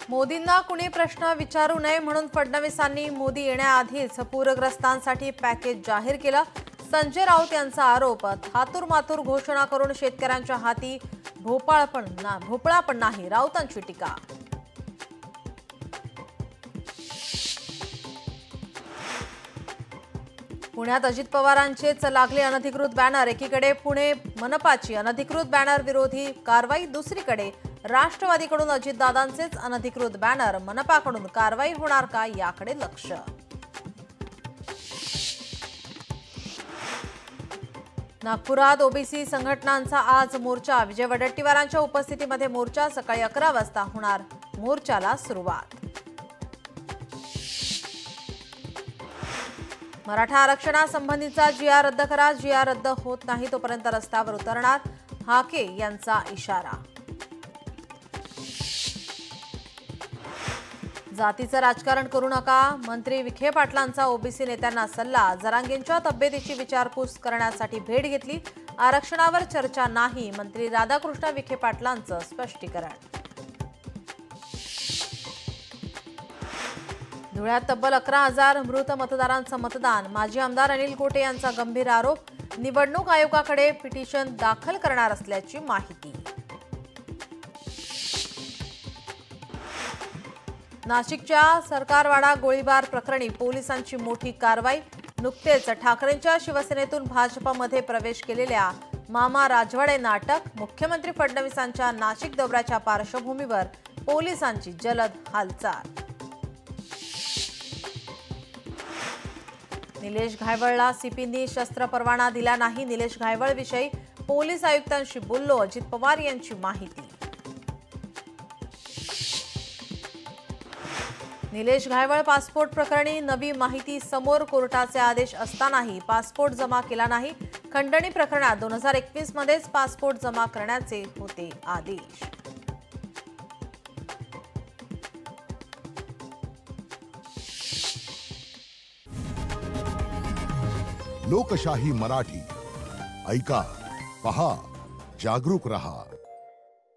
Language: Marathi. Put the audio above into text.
मोदींना कुणी प्रश्न विचारू नये म्हणून फडणवीसांनी मोदी येण्याआधीच पूरग्रस्तांसाठी पॅकेज जाहीर केलं। संजय राऊत यांचा आरोप, थातुरमातुर घोषणा करून शेतकऱ्यांच्या हाती भोपळा पण नाही, राऊतांची टीका। पुण्यात अजित पवारांचेच लागले अनधिकृत बॅनर। एकीकडे पुणे मनपाची अनधिकृत बॅनर विरोधी कारवाई, दुसरीकडे राष्ट्रवादीकडून अजितदादांचेच अनधिकृत बॅनर। मनपाकडून कारवाई होणार का याकडे लक्ष। नागपुरात ओबीसी संघटनांचा आज मोर्चा। विजय वडेट्टीवारांच्या उपस्थितीमध्ये मोर्चा। सकाळी 11 वाजता होणार मोर्चाला सुरुवात। मराठा आरक्षणासंबंधीचा जीआर रद्द करा। जीआर रद्द होत नाही तोपर्यंत रस्त्यावर उतरणार, हाके यांचा इशारा। जातीचं राजकारण करू नका, मंत्री विखे पाटलांचा ओबीसी नेत्यांना सल्ला। जरांगेंच्या तब्येतीची विचारपूस करण्यासाठी भेट घेतली, आरक्षणावर चर्चा नाही, मंत्री राधाकृष्ण विखे पाटलांचं स्पष्टीकरण। धुळ्यात तब्बल 11,000 मृत मतदारांचं मतदान। माजी आमदार अनिल गोटे यांचा गंभीर आरोप, निवडणूक आयोगाकडे पिटिशन दाखल करणार असल्याची माहिती। नाशिकच्या सरकारवाडा गोळीबार प्रकरणी पोलिसांची मोठी कारवाई। नुकतेच ठाकरेंच्या शिवसेनेतून भाजपमध्ये प्रवेश केलेल्या मामा राजवाडेंना अटक। मुख्यमंत्री फडणवीसांच्या नाशिक दौऱ्याच्या पार्श्वभूमीवर पोलिसांची जलद हालचाल। निलेश घायवळला सीपींनी शस्त्र परवाना दिला नाही। निलेश घायवळ विषयी पोलीस आयुक्तांशी बोललो, अजित पवार यांची माहिती। निलेश घायवळ पासपोर्ट प्रकरणी नवी माहिती समोर। कोर्टाचे आदेश असतानाही पासपोर्ट जमा केला नाही। खंडणी प्रकरणात 2021 मध्येच पासपोर्ट जमा करण्याचे होते आदेश। लोकशाही मराठी ऐका, पहा, जागरूक रहा।